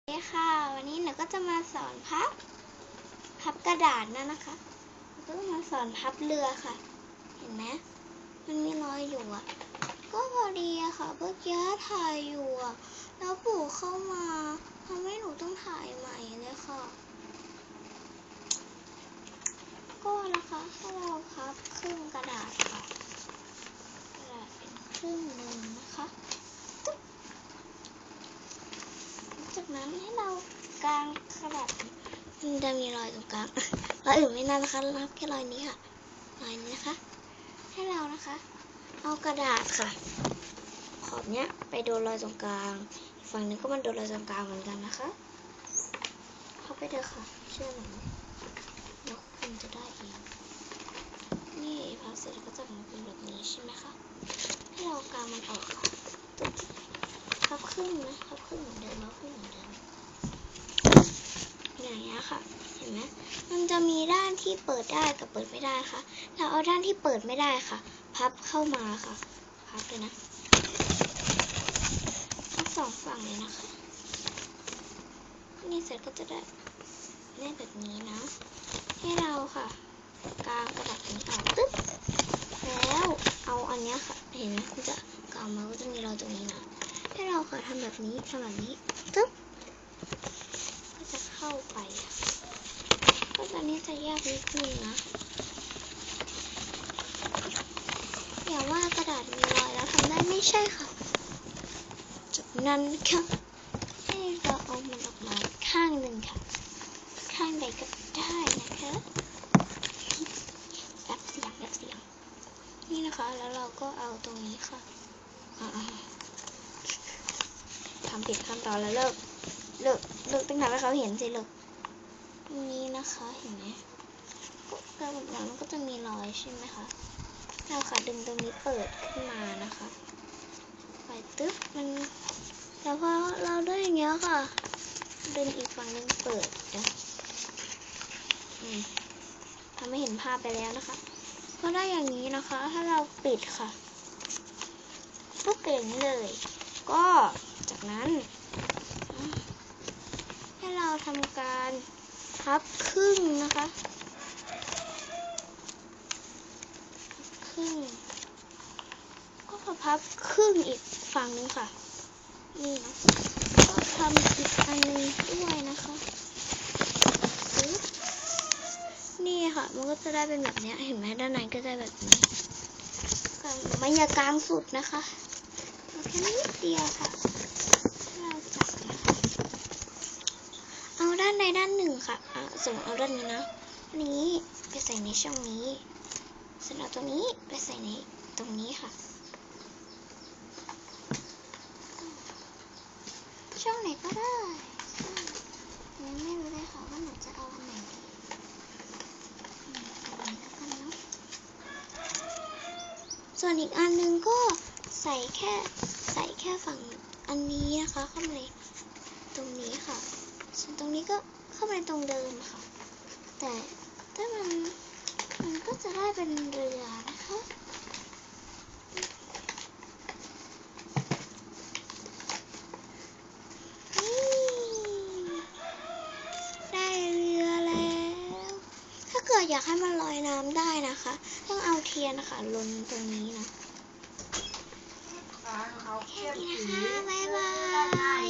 สวัสดีค่ะวันนี้หนูก็จะมาสอนพับกระดาษนะคะก็มาสอนพับเรือค่ะเห็นไหมมันมีรอยอยู่ก็พอดีค่ะเมื่อกี้ถ่ายอยู่แล้วปู่เข้ามาทำให้หนูต้องถ่ายใหม่เลยค่ะก็นะคะให้เราพับครึ่งกระดาษค่ะกระดาษเป็นครึ่งหนึ่งนะคะจากนั้นให้เรากางกระดาษมันจะมีรอยตรงกลางรอยอื่นไม่น่านะคะนับแค่รอยนี้ค่ะรอยนี้นะคะให้เรานะคะเอากระดาษค่ะขอบเนี้ยไปโดนรอยตรงกลางฝั่งนึงก็มันโดนรอยตรงกลางเหมือนกันนะคะเข้าไปเถอะค่ะเชื่อหนูแล้วคุณจะได้เองนี่พับเสร็จก็จะมาเป็นแบบนี้ใช่ไหมคะให้เรากางมันออกค่ะพับครึ่งนะพับครึ่งเหมือนเดิมพับครึ่งเหมือนเดิมอย่างเงี้ยค่ะเห็นไหมมันจะมีด้านที่เปิดได้กับเปิดไม่ได้ค่ะเราเอาด้านที่เปิดไม่ได้ค่ะพับเข้ามาค่ะพับเลยนะทั้งสองฝั่งเลยนะคะนี่เสร็จก็จะได้แบบนี้นะให้เราค่ะกางกระดาษนี้ออกตึ๊บแล้วเอาอันนี้ค่ะเห็นไหมคุณจะกางมาก็จะมีรอยตรงนี้นะให้เราค่ะทำแบบนี้ตึ๊บก็จะเข้าไปก็ตอนนี้จะยากนิดนึงนะอย่าว่ากระดาษมีรอยแล้วทำได้ไม่ใช่ค่ะจากนั้นค่ะให้เราเอามันออกมาข้างหนึ่งค่ะข้างใดก็ได้นะคะรับเสียงนี่นะคะแล้วเราก็เอาตรงนี้ค่ะทำผิดขั้นตอนแล้วเลิกต้องทำให้เขาเห็นสิเลิกนี่นะคะเห็นไหมกระดาษมันก็จะมีรอยใช่ไหมคะเราค่ะดึงตรงนี้เปิดขึ้นมานะคะไปตึ๊บมันแล้วพอเราได้อย่างเงี้ยค่ะดึงอีกฝั่งนึงเปิดทำให้เห็นภาพไปแล้วนะคะพอได้อย่างนี้นะคะถ้าเราปิดค่ะปุ๊บเก่งเลยก็จากนั้นให้เราทำการพับครึ่งนะคะครึ่งก็พับครึ่งอีกฝั่งนึงค่ะนี่นะก็ทำอีกอันนึงด้วยนะคะนี่ค่ะมันก็จะได้เป็นแบบนี้เห็นไหมด้านในก็จะแบบนี้ไม่อย่ากลางสุดนะคะแค่นิดเดียวค่ะเราจับนะคะเอาด้านในด้านหนึ่งค่ะส่งเอาด้านนี้นะนี้ไปใส่ในช่องนี้ส่วนเอาตัวนี้ไปใส่ในตรงนี้ค่ะช่องไหนก็ได้ไม่รู้เลยค่ะว่าหนูจะเอาอันไหนดีส่วนอีกอันนึงก็ใส่แค่ฝั่งอันนี้นะคะเข้ามาในตรงนี้ค่ะส่วนตรงนี้ก็เข้าไปตรงเดิมค่ะแต่ถ้ามันก็จะได้เป็นเรือนะคะได้เรือแล้วถ้าเกิดอยากให้มันลอยน้ำได้นะคะต้องเอาเทียนนะคะลนตรงนี้นะแค่นี้นะคะบ๊ายบาย